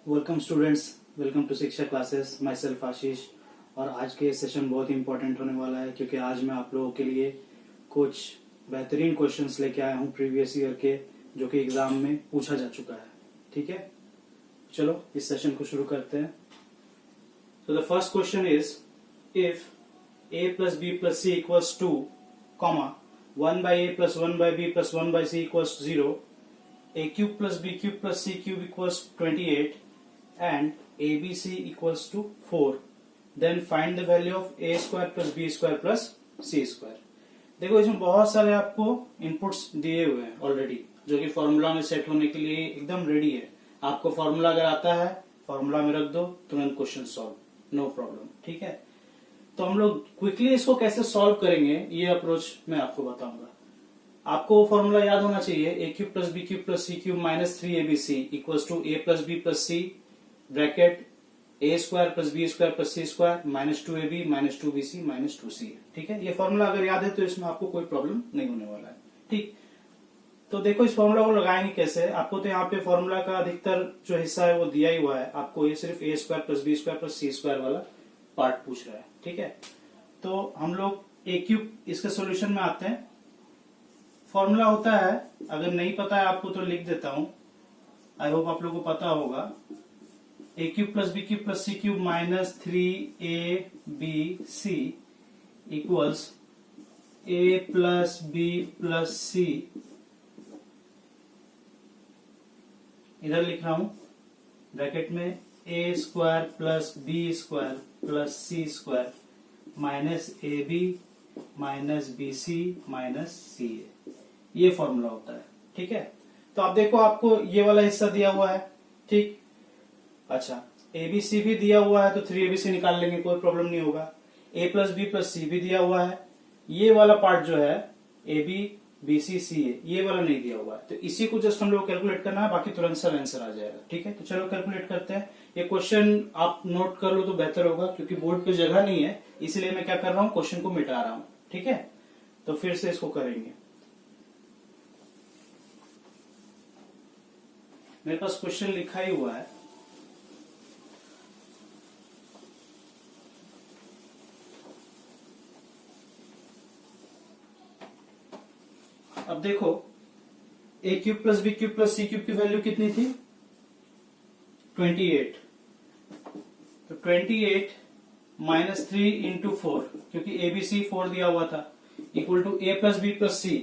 Welcome students, welcome to शिक्षा classes. My self आशीष। और आज के सेशन बहुत ही इंपॉर्टेंट होने वाला है क्योंकि आज मैं आप लोगों के लिए कुछ बेहतरीन क्वेश्चंस लेके आया हूँ प्रीवियस ईयर के, जो कि एग्जाम में पूछा जा चुका है। ठीक है, चलो इस सेशन को शुरू करते हैं। तो the first question is, if a plus b plus c equals 2, comma 1 by a plus 1 by b plus 1 by c equals 0, a cube plus b cube plus c cube equals 28 and abc equals to 4, then find the value of a square plus b square plus c square। देखो इसमें बहुत सारे आपको inputs दिए हुए हैं already, जो कि फॉर्मूला में सेट होने के लिए एकदम रेडी है। आपको फॉर्मूला अगर आता है, फॉर्मूला में रख दो, तुरंत क्वेश्चन सॉल्व, नो प्रॉब्लम। ठीक है, तो हम लोग क्विकली इसको कैसे सॉल्व करेंगे ये अप्रोच मैं आपको बताऊंगा। आपको वो फॉर्मूला याद होना चाहिए, a cube plus b cube plus c cube minus 3abc equals to a plus b plus c bracket a square plus b square plus c square minus 2ab minus 2bc minus 2c। ठीक है, ये formula अगर याद है तो इसमें आपको कोई प्रॉब्लम नहीं होने वाला है। ठीक, तो देखो इस फॉर्मूला को लगाएंगे कैसे। आपको तो यहाँ पे फॉर्मूला का अधिकतर जो हिस्सा है वो दिया ही हुआ है, आपको ये सिर्फ a square plus b square plus c square वाला पार्ट पूछ रहा है। ठीक है, तो हम लोग ए क्यूब इसके सॉल्यूशन में आते हैं। फॉर्मूला होता है, अगर नहीं पता है आपको तो लिख देता हूं, आई होप आप लोगों को पता होगा। A cube plus b cube plus c cube minus 3abc equals a plus b plus c, इधर लिख रहा हूं ब्रैकेट में a square plus b square plus c square minus a b minus b c minus c a, ये formula होता है। ठीक है, तो आप देखो आपको ये वाला हिस्सा दिया हुआ है। ठीक, अच्छा ए बी सी भी दिया हुआ है तो 3abc निकाल लेंगे, कोई प्रॉब्लम नहीं होगा। ए प्लस बी प्लस सी भी दिया हुआ है, ये वाला पार्ट जो है A B B C C a, ये वाला नहीं दिया हुआ है, तो इसी को जस्ट हम लोग कैलकुलेट करना है, बाकी तुरंत सर आंसर आ जाएगा। ठीक है, तो चलो कैलकुलेट करते हैं। ये क्वेश्चन आप नोट कर लो तो बेहतर होगा, क्योंकि बोर्ड पे जगह नहीं है, इसलिए मैं क्या कर रहा हूं, क्वेश्चन को मिटा रहा हूं। ठीक है, तो फिर से इसको करेंगे। मेरे पास क्वेश्चन लिखा ही हुआ है, अब देखो a cube plus b cube plus c cube की वैल्यू कितनी थी, 28। तो 28 माइनस 3 इंटू 4, क्योंकि ए बी सी 4 दिया हुआ था, equal to a plus b plus c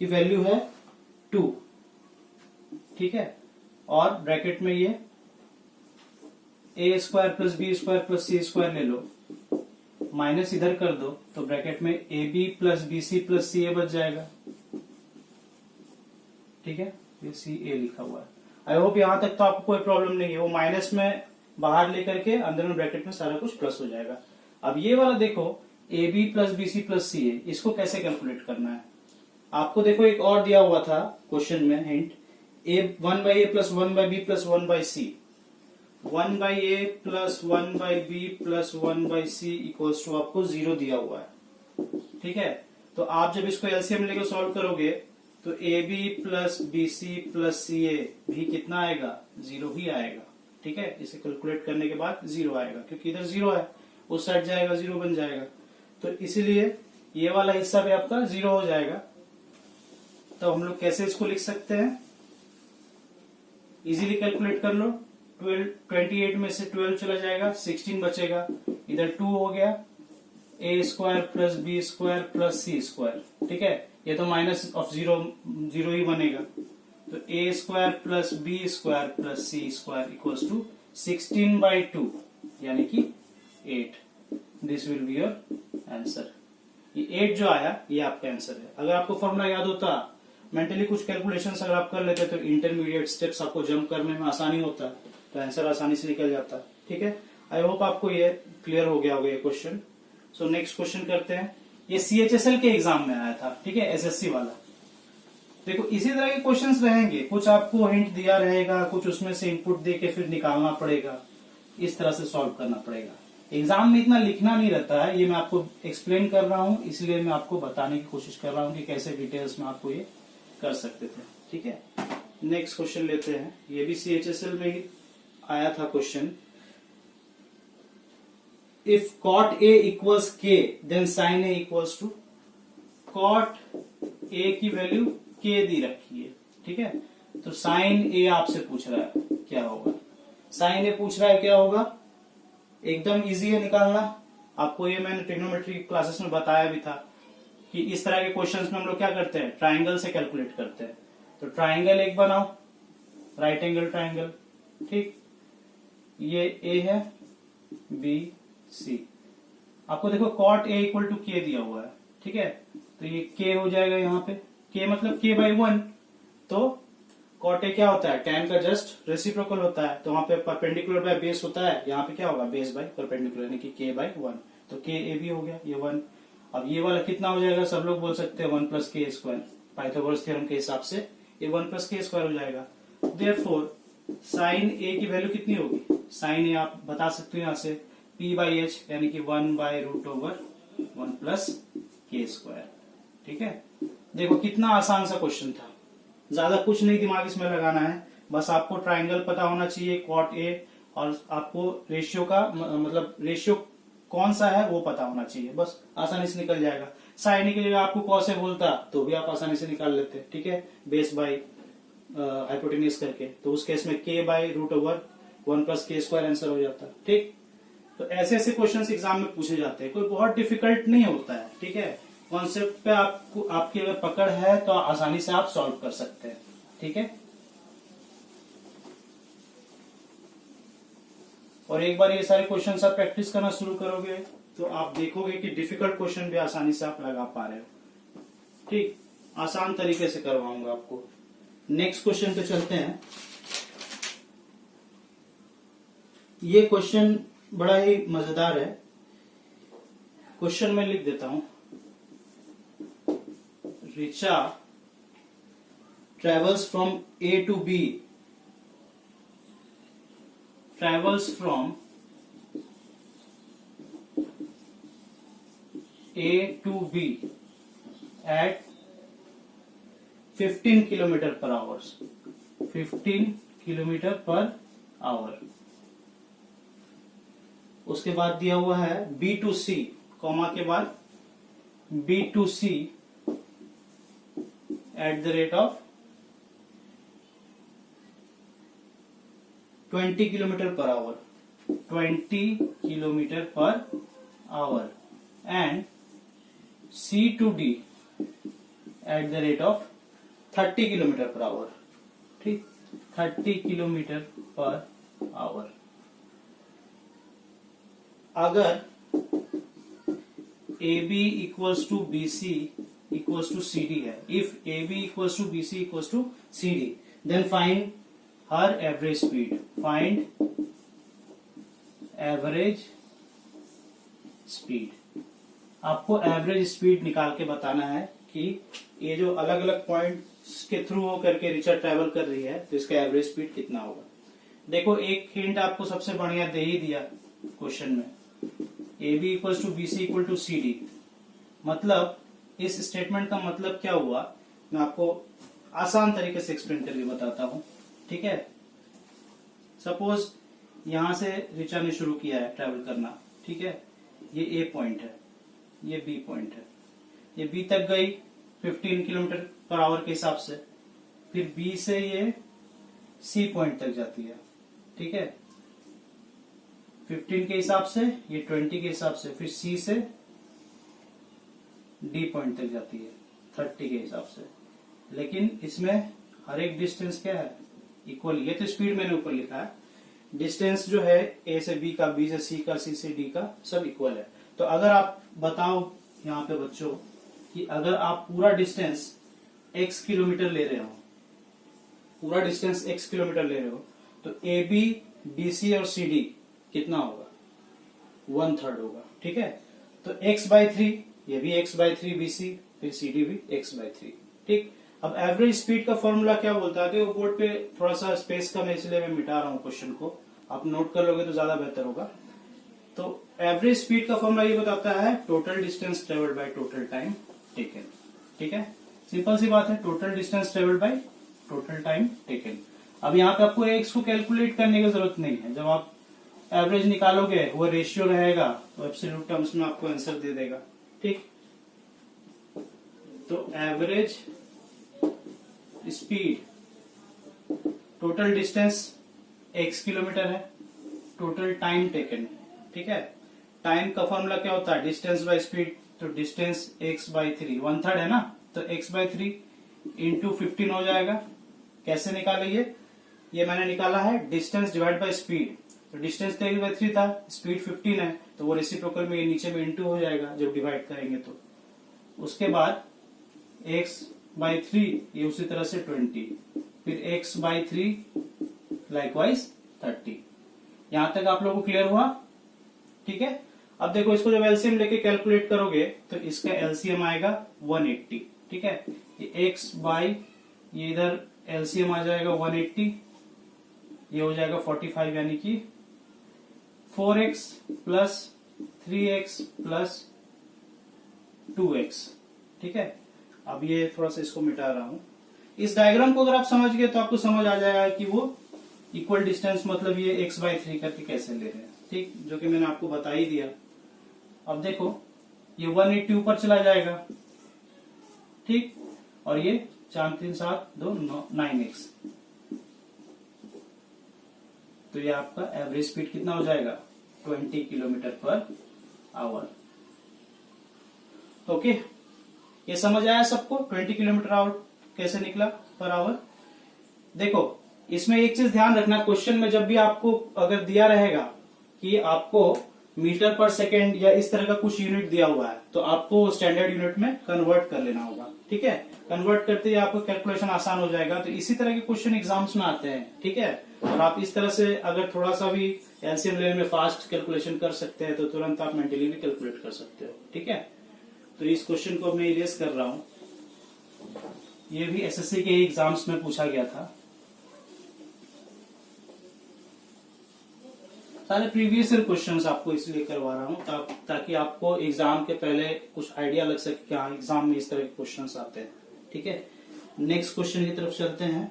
की वैल्यू है 2। ठीक है, और ब्रैकेट में ये a square plus b square plus c square ले लो, माइनस इधर कर दो, तो ब्रैकेट में ए b plus b c plus c a बच जाएगा। ठीक है, ये सी ए लिखा हुआ है। आई होप यहां तक तो आपको कोई प्रॉब्लम नहीं है। वो माइनस में बाहर लेकर के अंदर में ब्रैकेट में सारा कुछ प्लस हो जाएगा। अब ये वाला देखो a b plus b c plus c a, इसको कैसे कैलकुलेट करना है। आपको देखो एक और दिया हुआ था क्वेश्चन में hint, A 1 by A plus 1 by B plus 1 by C, 1 by A plus 1 by B plus 1 by C equals to आपको 0 दिया हुआ है। ठीक है, तो आप जब इसको एलसीएम लेकर सॉल्व करोगे तो a b plus b c plus c a भी कितना आएगा, 0 ही आएगा। ठीक है, इसे कैलकुलेट करने के बाद 0 आएगा, क्योंकि इधर 0 है, उस साइड जाएगा 0 बन जाएगा, तो इसीलिए ये वाला हिस्सा भी आपका 0 हो जाएगा। तो हम लोग कैसे इसको लिख सकते हैं, इजीली कैलकुलेट कर लो। 28 में से 12 चला जाएगा, 16 बचेगा, इधर 2 हो गया, a square plus b square plus c square. ठीक है, ये तो माइनस ऑफ 0 ही बनेगा, तो a square plus b square plus c square equals to 16/2 यानी कि 8। This will be your answer. ये 8 जो आया ये आपका आंसर है। अगर आपको फॉर्मूला याद होता, मेंटली कुछ कैलकुलेशंस अगर आप कर लेते तो इंटरमीडिएट स्टेप्स आपको जंप करने में आसानी होता, तो आंसर आसानी से निकल जाता। ठीक है, आई होप आपको ये क्लियर हो गया होगा ये क्वेश्चन। सो नेक्स्ट क्वेश्चन करते हैं। ये सीएचएसएल के एग्जाम में आया था। ठीक है, एसएससी वाला। देखो इसी तरह के क्वेश्चंस रहेंगे, कुछ आपको हिंट दिया रहेगा, कुछ उसमें से इनपुट दे के फिर निकालना पड़ेगा, इस तरह से सॉल्व करना पड़ेगा। एग्जाम में इतना लिखना नहीं रहता है, ये मैं आपको एक्सप्लेन कर रहा हूं, इसलिए मैं आपको बताने की कोशिश कर रहा हूं कि कैसे डिटेल्स में आपको ये कर सकते थे। ठीक है, नेक्स्ट क्वेश्चन लेते हैं, ये भी सीएचएसएल में ही आया था question, if cot a equals k then sine a equals to, cot a की वैल्यू के दी रखी है, ठीक है, तो साइन ए आपसे पूछ रहा है क्या होगा, साइन ए पूछ रहा है क्या होगा, एकदम इजी है निकालना। आपको ये मैंने ट्रिग्नोमेट्री क्लासेस में बताया भी था कि इस तरह के क्वेश्चंस में हम लोग क्या करते हैं, ट्राइंगल से कैलकुलेट करते हैं। तो ट्राइंगल एक बनाओ, राइट एंगल ट्राइंगल, ठीक, ये ए है, बी सी, आपको देखो कॉट ए इक्वल टू के दिया हुआ है, ठीक है, तो ये के हो जाएगा यहाँ पे, के मतलब के बाई 1, तो कॉट ए क्या होता है, tan का जस्ट रेसिप्रोकल होता है, तो वहां पे परपेंडिकुलर बाय बेस होता है, यहाँ पे क्या होगा, बेस बाय परपेंडिकुलर, यानी कि के बाई 1, तो के ए भी हो गया ये 1। अब ये वाला कितना हो जाएगा, सब लोग बोल सकते हैं 1 प्लस के स्क्वायर, पाइथागोरस थ्योरम के हिसाब से ये 1 प्लस के स्क्वायर हो जाएगा। देयरफॉर साइन ए की वैल्यू कितनी होगी, साइन ए आप बता सकते हो यहाँ से p बाई एच, यानी कि 1 बाई रूट ओवर 1 प्लस के स्क्वायर, ठीक है। देखो कितना आसान सा क्वेश्चन था, ज्यादा कुछ नहीं दिमाग इसमें लगाना है, बस आपको ट्राइंगल पता होना चाहिए कॉट ए, और आपको रेशियो का मतलब रेशियो कौन सा है वो पता होना चाहिए, बस आसानी से निकल जाएगा। साइन के लिए आपको कॉस ए बोलता तो भी आप आसानी से निकाल लेते, ठीक है, बेस बाई हाइपोटेन्यूज करके, तो उस केस में के बाई रूट ओवर 1 प्लस के स्क्वायर आंसर हो जाता, ठीक। तो ऐसे ऐसे क्वेश्चंस एग्जाम में पूछे जाते हैं, कोई बहुत डिफिकल्ट नहीं होता है, ठीक है, कॉन्सेप्ट पे आपको आपकी अगर पकड़ है तो आसानी से आप सॉल्व कर सकते हैं, ठीक है। और एक बार ये सारे क्वेश्चंस आप प्रैक्टिस करना शुरू करोगे तो आप देखोगे कि डिफिकल्ट क्वेश्चन भी आसानी से आप लगा पा रहे हो, ठीक, आसान तरीके से करवाऊंगा आपको। नेक्स्ट क्वेश्चन पे चलते हैं। ये क्वेश्चन बड़ा ही मजेदार है, क्वेश्चन में लिख देता हूं, Richa travels from A to B, travels from A to B at 15 kilometre पर आवर्स, 15 किलोमीटर पर आवर। उसके बाद दिया हुआ है B to C, कॉमा के बाद B to C at the rate of 20 kilometre per hour, 20 kilometre per hour, and C to D at the rate of 30 kilometre per hour, ठीक, 30 kilometre per hour. अगर AB equals to BC equals to CD है, if AB equals to BC equals to CD, then find her average speed, find average speed. आपको average speed निकाल के बताना है कि ये जो अलग अलग पॉइंट्स के थ्रू हो करके रिचा ट्रेवल कर रही है तो इसका एवरेज स्पीड कितना होगा। देखो एक हिंट आपको सबसे बढ़िया दे ही दिया क्वेश्चन में, ए B equal to B C equal to C D, मतलब इस स्टेटमेंट का मतलब क्या हुआ मैं आपको आसान तरीके से एक्सप्लेन करके बताता हूं, ठीक है। सपोज यहां से रिचा ने शुरू किया है ट्रेवल करना, ठीक है, ये ए पॉइंट है, ये बी पॉइंट है, ये बी तक गई 15 किलोमीटर पर आवर के हिसाब से, फिर बी से ये सी पॉइंट तक जाती है, ठीक है, 15 के हिसाब से, ये 20 के हिसाब से, फिर सी से डी पॉइंट तक जाती है 30 के हिसाब से। लेकिन इसमें हर एक डिस्टेंस क्या है, इक्वल, ये तो स्पीड मैंने ऊपर लिखा है, डिस्टेंस जो है ए से बी का, बी से सी का, सी से डी का, सब इक्वल है। तो अगर आप बताओ यहाँ पे बच्चों कि अगर आप पूरा डिस्टेंस x किलोमीटर ले रहे हो, पूरा डिस्टेंस x किलोमीटर ले रहे हो, तो ए बी, बी सी और सी डी कितना होगा, 1/3 होगा, ठीक है। तो x/3, ये भी x/3 बी सी, फिर सी डी भी x/3, ठीक। अब एवरेज स्पीड का फॉर्मूला क्या बोलता है, तो बोर्ड पे थोड़ा सा स्पेस कम है इसलिए मैं मिटा रहा हूँ क्वेश्चन को, आप नोट कर लोगे तो ज्यादा बेहतर होगा। तो एवरेज स्पीड का फॉर्मूला ये बताता है total distance travelled by total time taken, ठीक है, सिंपल सी बात है, total distance travelled by total time taken. अब यहाँ पे आपको एक्स को कैलकुलेट करने की जरूरत नहीं है, जब आप एवरेज निकालोगे वो रेशियो रहेगा तो एब्सोल्यूट टर्म्स में आपको आंसर दे देगा। ठीक, तो average speed, total distance x kilometre है, टोटल टाइम टेकन। ठीक है, टाइम का फॉर्मूला क्या होता है, डिस्टेंस बाय स्पीड, तो डिस्टेंस x बाई 3, 1/3 है ना, तो x बाई 3 इंटू 15 हो जाएगा। कैसे निकाले ये मैंने निकाला है डिस्टेंस डिवाइड बाय स्पीड, तो डिस्टेंस तो 1/3 था, स्पीड 15 है, तो वो रेसिप्रोकल में ये नीचे में इंटू हो जाएगा जब डिवाइड करेंगे तो। उसके बाद x बाई 3 ये उसी तरह से 20, फिर x बाई 3 लाइकवाइज 30। यहां तक आप लोगों को क्लियर हुआ? ठीक है, अब देखो इसको जब एलसीएम लेके कैलकुलेट करोगे तो इसका एलसीएम आएगा 180। ठीक है, ये x बाई ये इधर एलसीएम आ जाएगा 180, ये हो जाएगा 45, यानी कि 4x plus 3x plus 2x। ठीक है, अब ये थोड़ा सा इसको मिटा रहा हूं। इस डायग्राम को अगर आप समझ गए तो आपको समझ आ जाएगा कि वो इक्वल डिस्टेंस मतलब ये x बाई 3 करके कैसे ले रहे हैं। ठीक, जो कि मैंने आपको बता ही दिया। अब देखो ये 180 ऊपर चला जाएगा। ठीक, और ये 4 3 7 2 9x, तो ये आपका एवरेज स्पीड कितना हो जाएगा 20 किलोमीटर पर आवर। ओके, ये समझ आया सबको 20 किलोमीटर आवर कैसे निकला पर आवर। देखो इसमें एक चीज ध्यान रखना, क्वेश्चन में जब भी आपको अगर दिया रहेगा कि आपको मीटर पर सेकेंड या इस तरह का कुछ यूनिट दिया हुआ है तो आपको स्टैंडर्ड यूनिट में कन्वर्ट कर लेना होगा। ठीक है, कन्वर्ट करते ही आपको कैलकुलेशन आसान हो जाएगा। तो इसी तरह के क्वेश्चन एग्जाम्स में आते हैं। ठीक है, और आप इस तरह से अगर थोड़ा सा भी एलसीएम लेने में फास्ट कैलकुलेशन कर सकते हैं तो तुरंत आप मेंटली भी कैलकुलेट कर सकते हो। ठीक है, तो इस क्वेश्चन को मैं इरेज कर रहा हूं, ये भी एसएससी के एग्जाम्स में पूछा गया था। सारे प्रीवियस ईयर क्वेश्चंस आपको इसलिए करवा रहा हूं ताकि आपको एग्जाम के पहले कुछ आइडिया लग सके कि हाँ एग्जाम में इस तरह के क्वेश्चंस आते हैं। ठीक है, नेक्स्ट क्वेश्चन की तरफ चलते हैं।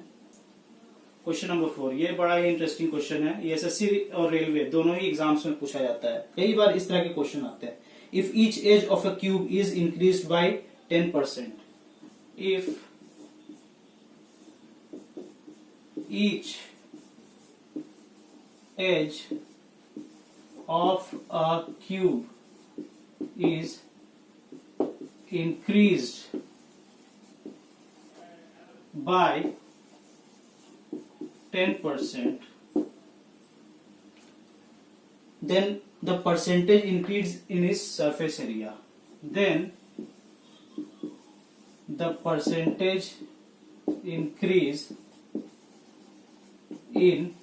क्वेश्चन नंबर 4, ये बड़ा ही इंटरेस्टिंग क्वेश्चन है। ये एसएससी और रेलवे दोनों ही एग्जाम्स में पूछा जाता है, कई बार इस तरह के क्वेश्चन आते हैं। If each edge of a cube is increased by 10%, if each edge of a cube is increased by 10%, then the percentage increase in its surface area. Then the percentage increase in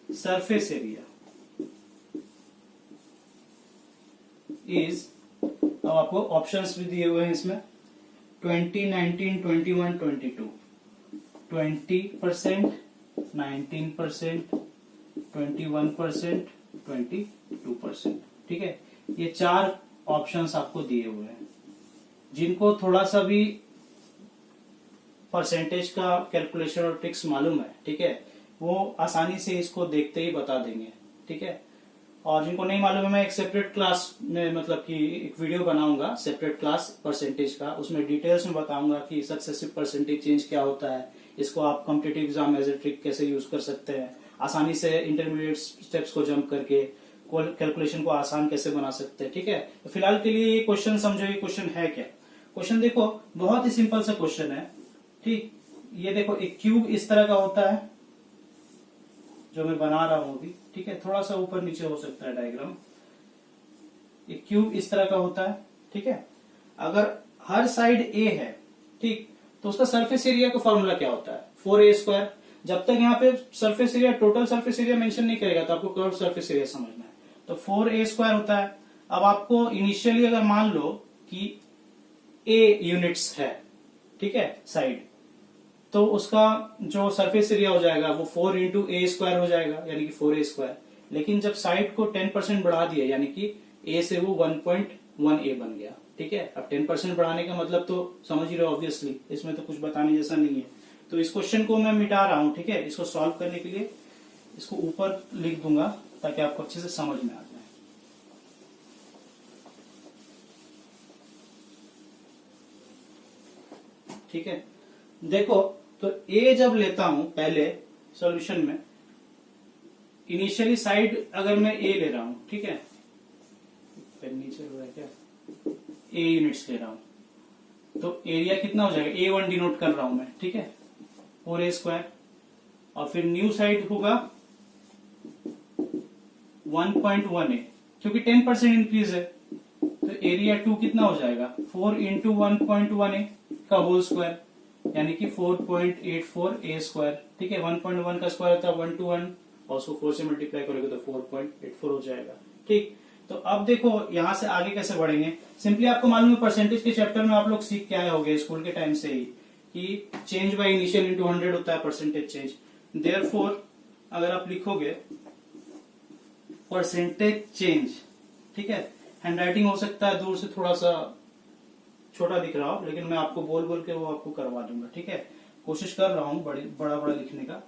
surface area is, अब आपको options भी दिए हुए हैं इसमें 20, 19, 21, 22, 20%, 19%, 21%, 22%। ठीक है, ये 4 ऑप्शंस आपको दिए हुए हैं। जिनको थोड़ा सा भी परसेंटेज का कैलकुलेशन और ट्रिक्स मालूम है, ठीक है, वो आसानी से इसको देखते ही बता देंगे। ठीक है, और जिनको नहीं मालूम है मैं एक सेपरेट क्लास में मतलब कि एक वीडियो बनाऊंगा, सेपरेट क्लास परसेंटेज का, उसमें डिटेल्स में बताऊंगा कि सक्सेसिव परसेंटेज चेंज क्या होता है, इसको आप competitive exam as a trick कैसे यूज कर सकते हैं, आसानी से इंटरमीडिएट स्टेप्स को जंप करके कैलकुलेशन को आसान कैसे बना सकते हैं। ठीक है, तो फिलहाल के लिए ये क्वेश्चन समझो, ये क्वेश्चन है क्या। क्वेश्चन देखो बहुत ही सिंपल सा क्वेश्चन है। ठीक, ये देखो एक क्यूब इस तरह का होता है जो मैं बना रहा हूं अभी। ठीक है, थोड़ा सा ऊपर नीचे हो सकता है डायग्राम। एक क्यूब इस तरह का होता है। ठीक है, अगर हर साइड ए है, ठीक, तो उसका सरफेस एरिया का फॉर्मूला क्या होता है 4a²। जब तक यहाँ पे surface area, total surface area mention नहीं करेगा तो आपको कर्व सरफेस एरिया समझना है, तो 4a² होता है। अब आपको इनिशियली अगर मान लो कि a यूनिट्स है, ठीक है, साइड, तो उसका जो सरफेस एरिया हो जाएगा वो 4 इंटू a² हो जाएगा, यानी कि 4a²। लेकिन जब साइड को 10% बढ़ा दिया, यानी कि a से वो 1.1a बन गया। ठीक है, अब 10% बढ़ाने का मतलब तो समझ ही रहे ऑब्वियसली, इसमें तो कुछ बताने जैसा नहीं है। तो इस क्वेश्चन को मैं मिटा रहा हूं, ठीक है। इसको सॉल्व करने के लिए इसको ऊपर लिख दूंगा ताकि आपको अच्छे से समझ में आ जाए। ठीक है, देखो तो ए जब लेता हूं पहले सॉल्यूशन में, इनिशियली साइड अगर मैं ए ले रहा हूं, ठीक है, नीचे हो रहा है क्या, ए यूनिट्स ले रहा हूं, तो एरिया कितना हो जाएगा, A1 डिनोट कर रहा हूं मैं, ठीक है, 4A², और फिर न्यू साइड होगा 1.1A, क्योंकि 10% इंक्रीज है, तो एरिया 2 कितना हो जाएगा, 4 इंटू 1.1A का होल स्क्वायर, यानी कि 4.84A², ठीक है। 1.1 का स्क्वायर होता है 1 to 1, और उसको 4 से मल्टीप्लाई करोगे तो 4.84 हो जाएगा, ठीक। तो अब देखो यहां से आगे कैसे बढ़ेंगे, सिंपली आपको मालूम है परसेंटेज के चैप्टर में आप लोग सीख के आए होंगे स्कूल के टाइम से ही कि चेंज बाय इनिशियल इंटू 100 होता है परसेंटेज चेंज। देयरफॉर अगर आप लिखोगे परसेंटेज चेंज, ठीक है, हैंडराइटिंग हो सकता है दूर से थोड़ा सा छोटा दिख रहा हो, लेकिन मैं आपको बोल बोल के वो आपको करवा दूंगा, ठीक है। कोशिश कर रहा हूं बड़ा बड़ा लिखने का।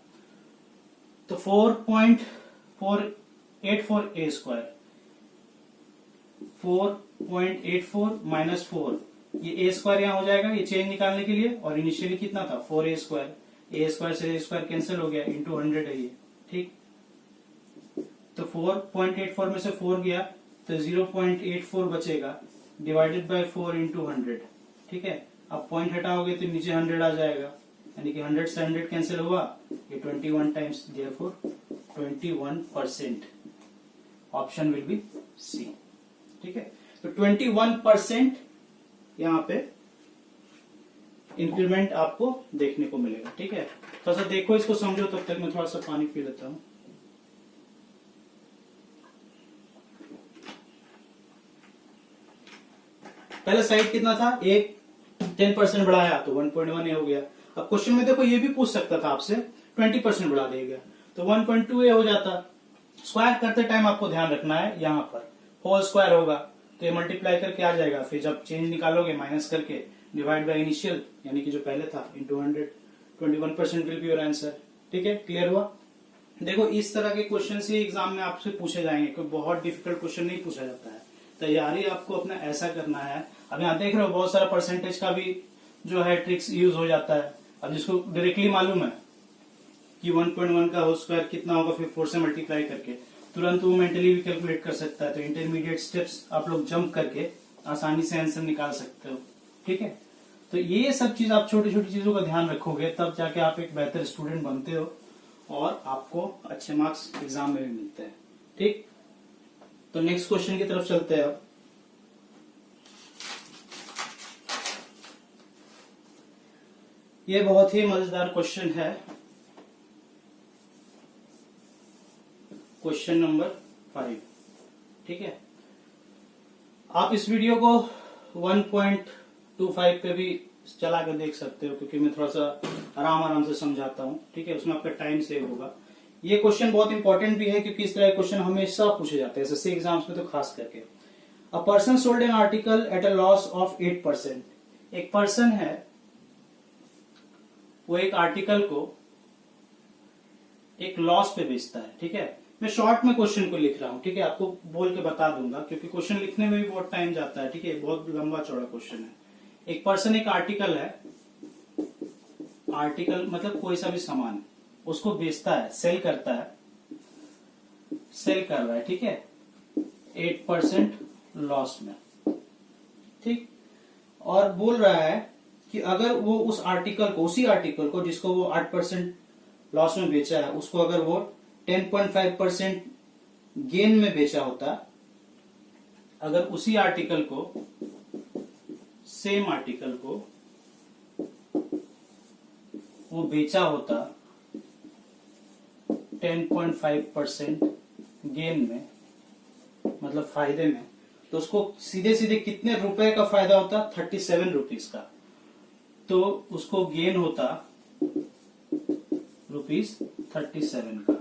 तो 4.484A², 4.84 माइनस 4, ये A² यहाँ हो जाएगा, ये चेंज निकालने के लिए, और इनिशियली कितना था 4A², A² से A² कैंसिल हो गया, इंटू 100 है ये, ठीक। तो 4.84 में से 4 गया तो 0.84 बचेगा, डिवाइडेड बाय 4 इंटू 100, ठीक है। अब पॉइंट हटाओगे तो नीचे 100 आ जाएगा, यानी कि 100 से 100 कैंसिल हुआ, ये 21 times, therefore 21%, option will be C, ठीक है। तो 21% यहाँ पे इंक्रीमेंट आपको देखने को मिलेगा, ठीक है। थोड़ा सा देखो, इसको समझो, तब तक मैं थोड़ा सा पानी पी लेता हूं। पहले साइड कितना था, एक 10% बढ़ाया तो 1.1A हो गया। अब क्वेश्चन में देखो ये भी पूछ सकता था आपसे 20% बढ़ा देगा तो 1.2A हो जाता। स्क्वायर करते टाइम आपको ध्यान रखना है, यहाँ पर होल स्क्वायर होगा तो ये मल्टीप्लाई करके आ जाएगा, फिर जब चेंज निकालोगे माइनस करके डिवाइड बाय इनिशियल, यानी कि जो पहले था, into 100, 21% will be your answer, ठीक है। क्लियर हुआ। देखो इस तरह के क्वेश्चन ही एग्जाम में आपसे पूछे जाएंगे, कोई बहुत डिफिकल्ट क्वेश्चन नहीं पूछा जाता है। तैयारी आपको अपना ऐसा करना है। अब यहाँ देख रहे हो बहुत सारा परसेंटेज का भी जो है ट्रिक्स यूज हो जाता है। अब जिसको डायरेक्टली मालूम है कि 1.1 का होल स्क्वायर कितना होगा, फिर 4 से मल्टीप्लाई करके तुरंत वो मेंटली भी कैलकुलेट कर सकता है। तो इंटरमीडिएट स्टेप्स आप लोग जंप करके आसानी से आंसर निकाल सकते हो, ठीक है। तो ये सब चीज आप छोटी छोटी चीजों का ध्यान रखोगे, तब जाके आप एक बेहतर स्टूडेंट बनते हो और आपको अच्छे मार्क्स एग्जाम में भी मिलते हैं, ठीक। तो नेक्स्ट क्वेश्चन की तरफ चलते हैं। अब ये बहुत ही मजेदार क्वेश्चन है, क्वेश्चन नंबर 5, ठीक है। आप इस वीडियो को 1.25 पे भी चला कर देख सकते हो, क्योंकि मैं थोड़ा सा आराम से समझाता हूं, ठीक है। उसमें आपका टाइम सेव होगा। ये क्वेश्चन बहुत इंपॉर्टेंट भी है, क्योंकि इस तरह के क्वेश्चन हमेशा पूछे जाते हैं एसएससी एग्जाम्स में, तो खास करके। A person sold an article at a loss of 8%। एक पर्सन है, वो एक आर्टिकल को एक लॉस पे बेचता है, ठीक है। मैं शॉर्ट में क्वेश्चन को लिख रहा हूं, ठीक है, आपको बोल के बता दूंगा, क्योंकि क्वेश्चन लिखने में भी बहुत टाइम जाता है, ठीक है, बहुत लंबा चौड़ा क्वेश्चन है। एक पर्सन एक आर्टिकल है, आर्टिकल मतलब कोई सा भी सामान, उसको बेचता है, सेल करता है, सेल कर रहा है, ठीक है, 8% लॉस में, ठीक। और बोल रहा है कि अगर वो उस आर्टिकल को, उसी आर्टिकल को जिसको वो 8% लॉस में बेचा है, उसको अगर वो 10.5% गेन में बेचा होता, अगर उसी आर्टिकल को, सेम आर्टिकल को वो बेचा होता 10.5% गेन में, मतलब फायदे में, तो उसको सीधे सीधे कितने रुपए का फायदा होता, 37 रुपीज का। तो उसको गेन होता ₹37 का,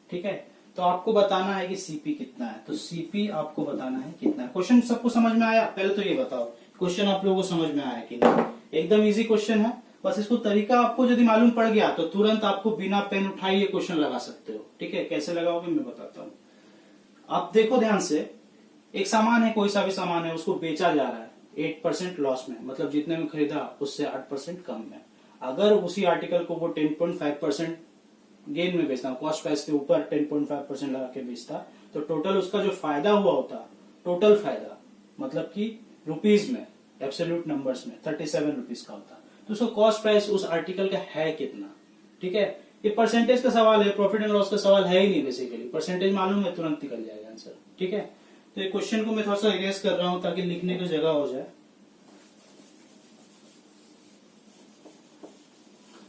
ठीक है। तो आपको बताना है कि सीपी कितना है, तो सीपी आपको बताना है कितना है। क्वेश्चन सबको समझ में आया? पहले तो ये बताओ क्वेश्चन आप लोगों को समझ में आया कि नहीं। एकदम इजी क्वेश्चन है, बस इसको तरीका आपको यदि मालूम पड़ गया तो तुरंत आपको बिना पेन उठाए ये क्वेश्चन लगा सकते हो। ठीक है, कैसे लगाओगे मैं बताता हूँ। आप देखो ध्यान से, एक सामान है, कोई सा भी सामान है, उसको बेचा जा रहा है 8% लॉस में, मतलब जितने में खरीदा उससे 8% कम में। अगर उसी आर्टिकल को वो 10.5% गेन में बेचता, कॉस्ट प्राइस के ऊपर 10.5% लगा के बेचता, तो टोटल उसका जो फायदा हुआ होता, टोटल फायदा मतलब कि रुपीज में, एब्सोल्यूट नंबर्स में 37 रुपीज का होता। तो उसका कॉस्ट प्राइस उस आर्टिकल का है कितना। ठीक है, ये परसेंटेज का सवाल है, प्रॉफिट एंड लॉस का सवाल है ही नहीं। बेसिकली परसेंटेज मालूम है, तुरंत निकल जाएगा आंसर। ठीक है, तो ये क्वेश्चन को मैं थोड़ा सा इरेज कर रहा हूं ताकि लिखने की जगह हो जाए,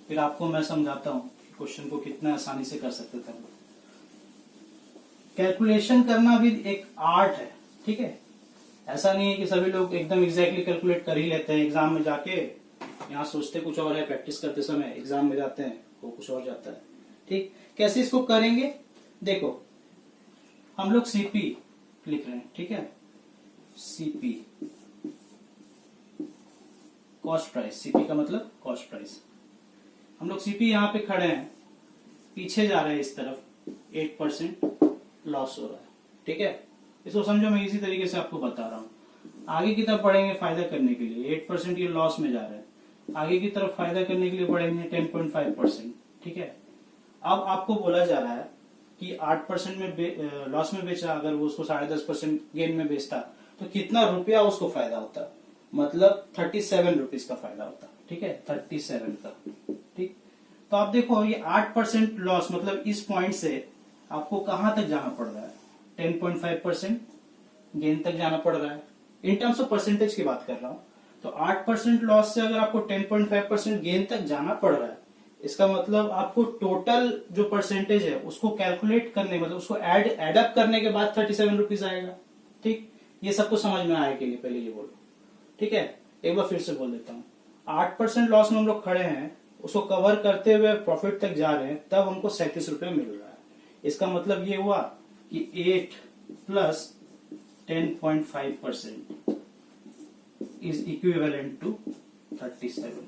फिर आपको मैं समझाता हूं कि क्वेश्चन को कितना आसानी से कर सकते थे। कैलकुलेशन करना भी एक आर्ट है। ठीक है, ऐसा नहीं है कि सभी लोग एकदम एग्जैक्टली कैलकुलेट कर ही लेते हैं। एग्जाम में जाके यहाँ सोचते कुछ और है, प्रैक्टिस करते समय एग्जाम में जाते हैं वो कुछ और जाता है। ठीक, कैसे इसको करेंगे, देखो हम लोग सीपी लिख रहे हैं। ठीक है, सीपी कॉस्ट प्राइस, सीपी का मतलब कॉस्ट प्राइस। हम लोग सीपी यहाँ पे खड़े हैं, पीछे जा रहे हैं इस तरफ, 8% लॉस हो रहा है। ठीक है, इसको समझो, मैं इसी तरीके से आपको बता रहा हूँ। आगे की तरफ पढ़ेंगे फायदा करने के लिए, 8% ये लॉस में जा रहा है, आगे की तरफ फायदा करने के लिए पढ़ेंगे 10.5%। ठीक है, अब आपको बोला जा रहा है कि 8% में लॉस में बेचा, अगर वो उसको 10.5% गेन में बेचता तो कितना रुपया उसको फायदा होता, मतलब 37 रुपीज का फायदा होता। ठीक है, 37 का। ठीक, तो आप देखो ये 8% लॉस, मतलब इस पॉइंट से आपको कहां तक जाना पड़ रहा है, 10.5% गेन तक जाना पड़ रहा है। इन टर्म्स ऑफ परसेंटेज की बात कर रहा हूं। तो 8% लॉस से अगर आपको 10.5% गेन तक जाना पड़ रहा है, इसका मतलब आपको टोटल जो परसेंटेज है उसको कैलकुलेट करने, मतलब उसको एड अप करने के बाद 37 रुपीज आएगा। ठीक, ये सबको समझ में आए के लिए पहले ये बोलो। ठीक है, एक बार फिर से बोल देता हूँ। 8% लॉस में हम लोग खड़े हैं, उसको कवर करते हुए प्रॉफिट तक जा रहे हैं, तब हमको 37 रुपये मिल रहा है। इसका मतलब ये हुआ कि 8 प्लस 10.5% इज इक्विवेलेंट टू 37।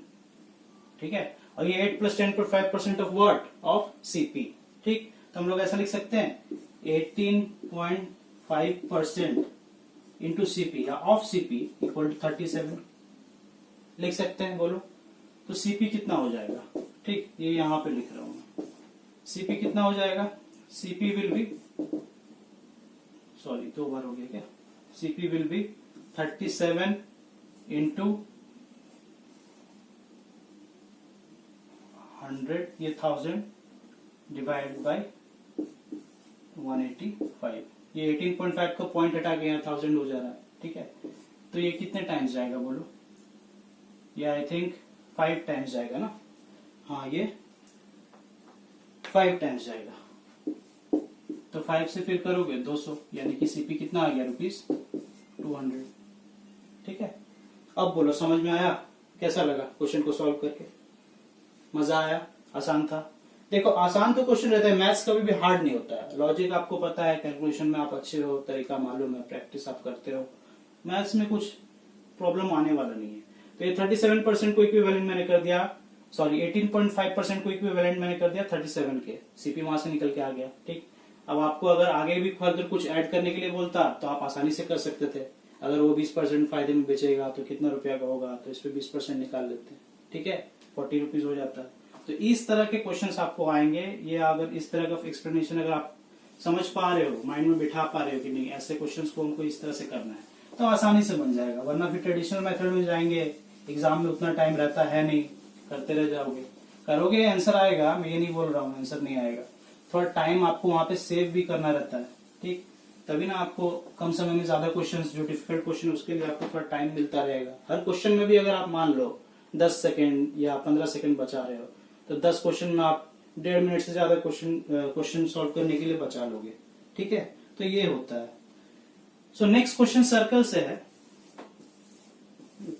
ठीक है, और ये 8 plus 10.5% of what, of CP. ठीक, तो हम लोग ऐसा लिख सकते हैं 18.5% इंटू सीपी या ऑफ सीपी इक्वल टू 37 लिख सकते हैं। बोलो तो सीपी कितना हो जाएगा। ठीक, ये यहां पे लिख रहा हूं, सीपी कितना हो जाएगा, सीपी विल बी, सॉरी 2 बार हो गया क्या, सीपी विल बी 37 इंटू 100, ये 1000 डिवाइड बाय 185, ये 18.5 का पॉइंट हटा के यहाँ 1000 हो जा रहा है। ठीक है, तो ये कितने टाइम्स जाएगा बोलो, ये आई थिंक 5 टाइम्स जाएगा ना। हाँ, ये 5 टाइम्स जाएगा, तो 5 से फिर करोगे 200, यानी कि सीपी कितना आ गया, ₹200। ठीक है, अब बोलो समझ में आया, कैसा लगा क्वेश्चन को सॉल्व करके, मजा आया, आसान था। देखो आसान तो क्वेश्चन रहता है, मैथ्स कभी भी हार्ड नहीं होता है, लॉजिक आपको पता है, कैलकुलेशन में आप अच्छे हो, तरीका मालूम है, प्रैक्टिस आप करते हो, मैथ्स में कुछ प्रॉब्लम आने वाला नहीं है। तो ये 37% को इक्विवेलेंट मैंने कर दिया, सॉरी 18.5% को इक्विवेलेंट मैंने कर दिया 37 के, सीपी वहां से निकल के आ गया। ठीक, अब आपको अगर आगे भी फर्दर कुछ ऐड करने के लिए बोलता तो आप आसानी से कर सकते थे। अगर वो 20% फायदे में बेचेगा तो कितना रुपया का होगा, तो इस पे 20% निकाल लेते हैं। ठीक है, 40 रुपीज हो जाता है। तो इस तरह के क्वेश्चंस आपको आएंगे। ये अगर इस तरह का एक्सप्लेनेशन अगर आप समझ पा रहे हो, माइंड में बिठा पा रहे हो कि नहीं ऐसे क्वेश्चंस को हमको इस तरह से करना है, तो आसानी से बन जाएगा। वरना फिर ट्रेडिशनल मेथड में जाएंगे, एग्जाम में उतना टाइम रहता है नहीं, करते रह जाओगे, करोगे आंसर आएगा, मैं ये नहीं बोल रहा हूँ आंसर नहीं आएगा, थोड़ा टाइम आपको वहां पे सेव भी करना रहता है। ठीक, तभी ना आपको कम समय में ज्यादा क्वेश्चंस, जो डिफिकल्ट क्वेश्चन उसके लिए आपको थोड़ा टाइम मिलता रहेगा। हर क्वेश्चन में भी अगर आप मान लो 10 सेकंड या 15 सेकंड बचा रहे हो, तो 10 क्वेश्चन में आप 1.5 मिनट से ज्यादा क्वेश्चन सॉल्व करने के लिए बचा लोगे। ठीक है, तो ये होता है। सो नेक्स्ट क्वेश्चन सर्कल से है,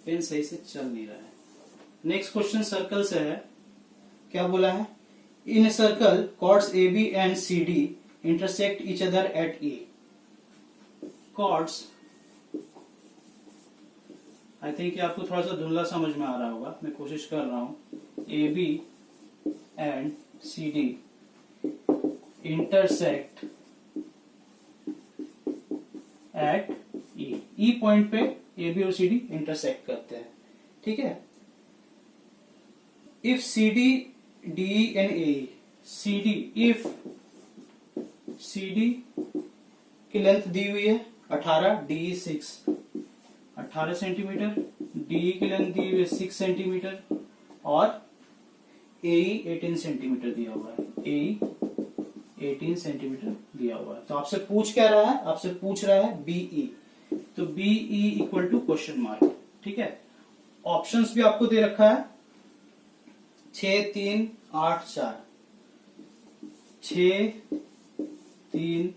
पेन सही से चल नहीं रहा है। नेक्स्ट क्वेश्चन सर्कल से है, क्या बोला है, इन circle chords AB and CD intersect each other at E. chords I think आपको थोड़ा सा धुंधला समझ में आ रहा होगा, मैं कोशिश कर रहा हूँ। AB and CD intersect at E point पे AB और CD इंटरसेक्ट करते हैं, ठीक है। If CD, DE and AE, if CD की लेंथ दी हुई है 18, DE 18 सेंटीमीटर, DE की लेंथ दी हुई है 6 सेंटीमीटर और AE 18 सेंटीमीटर दिया हुआ है, AE 18 सेंटीमीटर दिया हुआ है। तो आपसे पूछ क्या रहा है, आपसे पूछ रहा है BE, तो BE equal to question mark, ठीक है। ऑप्शंस भी आपको दे रखा है 6, 3, 8, 4, 6, 3,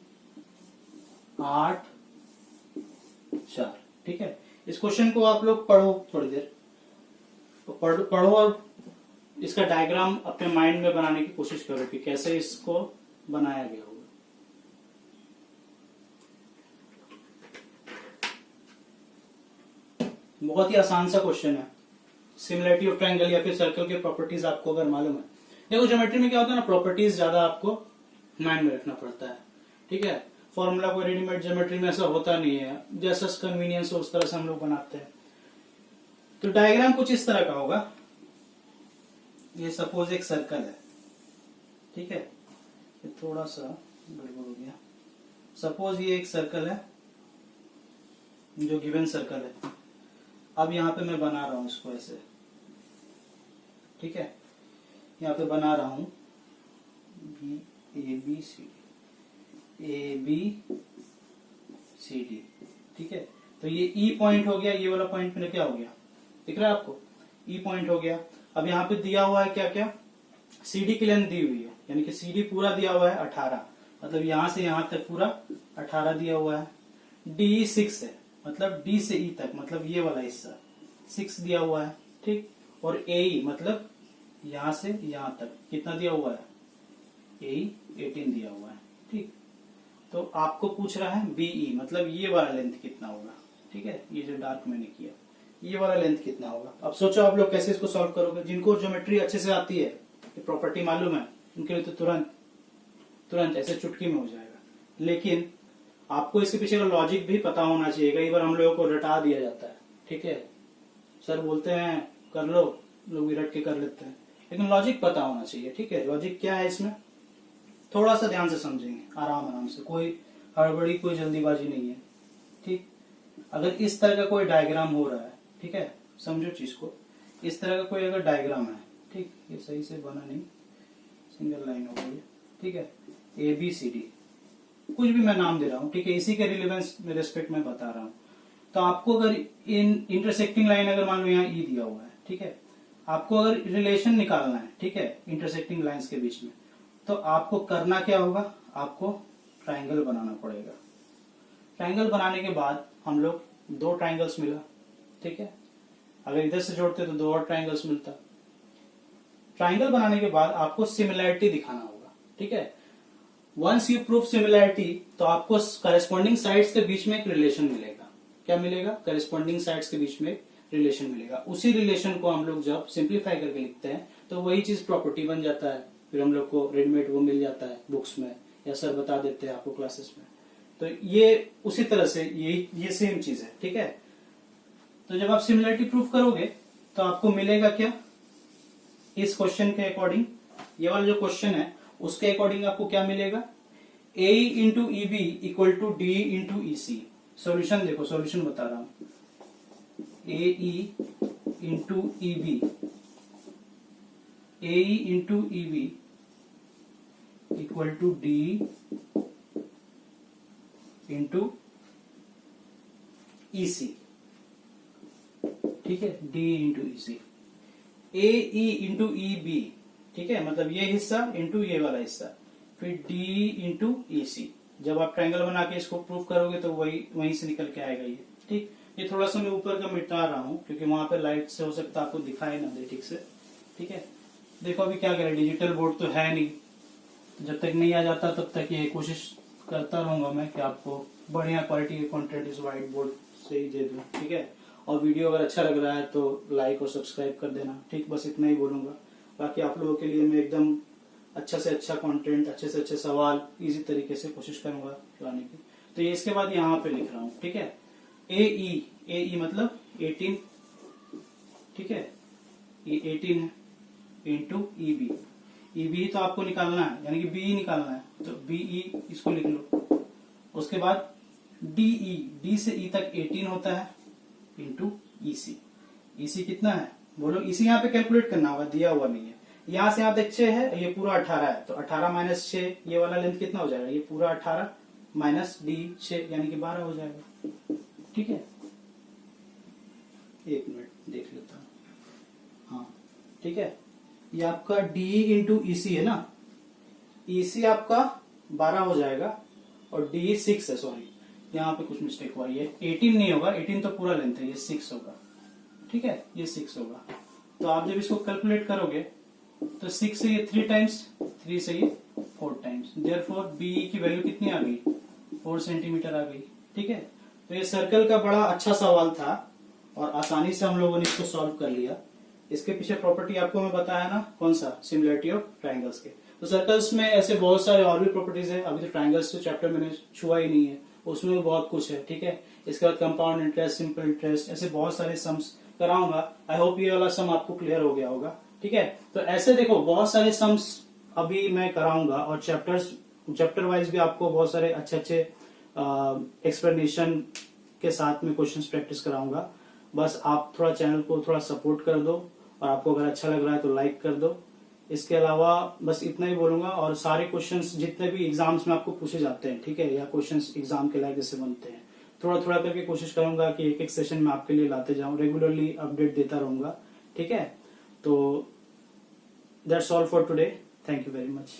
8, 4, ठीक है। इस क्वेश्चन को आप लोग पढ़ो थोड़ी देर, तो पढ़ो और इसका डायग्राम अपने माइंड में बनाने की कोशिश करो कि कैसे इसको बनाया गया होगा। बहुत ही आसान सा क्वेश्चन है। सिमिलरिटी ऑफ ट्रायंगल या फिर सर्कल के प्रॉपर्टीज आपको अगर मालूम है, देखो ज्योमेट्री में क्या होता है ना, प्रॉपर्टीज ज्यादा आपको माइंड में रखना पड़ता है, ठीक है। फॉर्मूला कोई रेडीमेड ज्योमेट्री में ऐसा होता नहीं है, जैसा कन्वीनियंस हो उस तरह से हम लोग बनाते हैं। तो डायग्राम कुछ इस तरह का होगा। ये सपोज एक सर्कल है, ठीक है, ये थोड़ा सा गड़बड़ हो गया। सपोज ये एक सर्कल है, जो गिवन सर्कल है। अब यहाँ पे मैं बना रहा हूं इसको ऐसे, ठीक है, यहाँ पे बना रहा हूं ए बी सी डी, ठीक है। तो ये E पॉइंट हो गया, ये वाला पॉइंट मेरा क्या हो गया, दिख रहा है आपको, E पॉइंट हो गया। अब यहाँ पे दिया हुआ है क्या क्या, CD की लेंथ दी हुई है, यानी कि CD पूरा दिया हुआ है 18, मतलब यहाँ से यहाँ तक पूरा 18 दिया हुआ है। DE 6 है, मतलब D से E तक, मतलब ये वाला हिस्सा 6 दिया हुआ है, ठीक। और AE मतलब यहाँ से यहाँ तक कितना दिया हुआ है, AE 18 दिया हुआ है, ठीक। तो आपको पूछ रहा है BE, मतलब ये वाला लेंथ कितना होगा, ठीक है। ये जो डार्क मैंने किया, ये वाला लेंथ कितना होगा। अब सोचो आप लोग कैसे इसको सॉल्व करोगे। जिनको ज्योमेट्री अच्छे से आती है, प्रॉपर्टी मालूम है, उनके लिए तो तुरंत ऐसे चुटकी में हो जाएगा। लेकिन आपको इसके पीछे का लॉजिक भी पता होना चाहिए। कई बार हम लोगों को रटा दिया जाता है, ठीक है, सर बोलते हैं कर लो, लोग भी रट के कर लेते हैं, लेकिन लॉजिक पता होना चाहिए, ठीक है। लॉजिक क्या है इसमें, थोड़ा सा ध्यान से समझेंगे, आराम से, कोई हड़बड़ी कोई जल्दीबाजी नहीं है, ठीक। अगर इस तरह का कोई डायग्राम हो रहा है, ठीक है, समझो चीज को, इस तरह का कोई अगर डायग्राम है, ठीक, ये सही से बना नहीं, सिंगल लाइन हो गई, ठीक है, ABCD कुछ भी मैं नाम दे रहा हूँ, ठीक है, इसी के रिलेवेंस में रिस्पेक्ट में बता रहा हूँ। तो आपको अगर इन इंटरसेक्टिंग लाइन अगर मान लो यहाँ E दिया हुआ है, ठीक है, आपको अगर रिलेशन निकालना है, ठीक है, इंटरसेक्टिंग लाइंस के बीच में, तो आपको करना क्या होगा, आपको ट्राइंगल बनाना पड़ेगा। ट्राइंगल बनाने के बाद हम लोग 2 ट्राइंगल्स मिला, ठीक है, अगर इधर से जोड़ते तो 2 और ट्राइंगल्स मिलता। ट्राइंगल बनाने के बाद आपको सिमिलैरिटी दिखाना होगा, ठीक है। वंस यू प्रूव सिमिलैरिटी, तो आपको करेस्पॉन्डिंग साइड्स के बीच में एक रिलेशन मिलेगा। क्या मिलेगा, करेस्पॉन्डिंग साइड्स के बीच में रिलेशन मिलेगा। उसी रिलेशन को हम लोग जब सिंप्लीफाई करके लिखते हैं तो वही चीज प्रॉपर्टी बन जाता है। फिर हम लोग को रेडीमेड वो मिल जाता है बुक्स में, या सर बता देते हैं आपको क्लासेस में। तो ये उसी तरह से ये सेम चीज है, ठीक है। तो जब आप सिमिलरिटी प्रूफ करोगे तो आपको मिलेगा क्या, इस क्वेश्चन के अकॉर्डिंग, ये वाला जो क्वेश्चन है उसके अकॉर्डिंग आपको क्या मिलेगा, AE into EB equal to DE into EC। Solution देखो, सोल्यूशन बता रहा हूं, AE into EB, AE into EB equal to DE into EC, ठीक है, DE into EC। AE into EB, ठीक है, मतलब ये हिस्सा इंटू ये वाला हिस्सा, फिर DE इंटू EC। जब आप ट्रायंगल बना के इसको प्रूव करोगे तो वहीं से निकल के आएगा ये, ठीक। ये थोड़ा सा मैं ऊपर का मिटा रहा हूं क्योंकि वहां पे लाइट से हो सकता है आपको दिखाई ना दे ठीक से, ठीक है। देखो अभी क्या करें, डिजिटल बोर्ड तो है नहीं, तो जब तक नहीं आ जाता तब तक ये कोशिश करता रहूंगा मैं कि आपको बढ़िया क्वालिटी के कंटेंट इस व्हाइट बोर्ड से ही दे दूं, ठीक है। और वीडियो अगर अच्छा लग रहा है तो लाइक और सब्सक्राइब कर देना। ठीक, बस इतना ही बोलूंगा। बाकी आप लोगों के लिए मैं एकदम अच्छा से अच्छा कंटेंट, अच्छे से अच्छे सवाल इजी तरीके से कोशिश करूंगा लाने की। तो ये इसके बाद यहाँ पे लिख रहा हूँ, ठीक है। ए मतलब 18, ठीक है, ये 18 है, इंटू ईबी तो आपको निकालना है, यानी कि बी निकालना है, तो बीई इसको लिख लो। उसके बाद डी से ई तक 18 होता है, इंटू ईसी कितना है बोलो। इसी यहाँ पे कैलकुलेट करना होगा, दिया हुआ नहीं है। यहाँ से यहाँ तक 6 है, ये पूरा 18 है, तो 18 माइनस 6, ये वाला लेंथ कितना हो जाएगा, ये पूरा 18 माइनस डी 6 यानी कि 12 हो जाएगा। ठीक है, एक मिनट देख लेता हूँ। हाँ ठीक है, ये आपका डी इंटू ईसी है ना, ईसी आपका 12 हो जाएगा और डी 6 है, सॉरी यहाँ पे कुछ मिस्टेक हुआ, ये 18 नहीं होगा, 18 तो पूरा लेंथ है, ये 6 होगा। ठीक है, ये 6 होगा। तो आप जब इसको कैलकुलेट करोगे तो 6 से ये 3 टाइम्स, 3 से ये 4 टाइम्स, देयरफॉर बी की वैल्यू कितनी आ गई, 4 सेंटीमीटर आ गई। ठीक है, तो ये सर्कल का बड़ा अच्छा सवाल था और आसानी से हम लोगों ने इसको सॉल्व कर लिया। इसके पीछे प्रॉपर्टी आपको मैं बताया ना, कौन सा, सिमिलरिटी ऑफ ट्राइंगल्स के। तो सर्कल्स में ऐसे बहुत सारे और भी प्रॉपर्टीज है, अभी तो ट्राइंगल्स तो चैप्टर मैंने छुआ ही नहीं है, उसमें भी बहुत कुछ है। ठीक है, इसके बाद कंपाउंड इंटरेस्ट, सिंपल इंटरेस्ट, ऐसे बहुत सारे सम्स कराऊंगा। आई होप ये वाला सम आपको क्लियर हो गया होगा। ठीक है, तो ऐसे देखो बहुत सारे सम्स अभी मैं कराऊंगा और चैप्टर वाइज भी आपको बहुत सारे अच्छे अच्छे एक्सप्लेनेशन के साथ में क्वेश्चंस प्रैक्टिस कराऊंगा। बस आप थोड़ा चैनल को थोड़ा सपोर्ट कर दो और आपको अगर अच्छा लग रहा है तो लाइक कर दो। इसके अलावा बस इतना ही बोलूंगा, और सारे क्वेश्चंस जितने भी एग्जाम्स में आपको पूछे जाते हैं, ठीक है, या क्वेश्चंस एग्जाम के लायक जैसे बनते हैं, थोड़ा थोड़ा करके कोशिश करूंगा कि एक एक सेशन में आपके लिए लाते जाऊं, रेगुलरली अपडेट देता रहूंगा। ठीक है, तो that's all for today, thank you very much.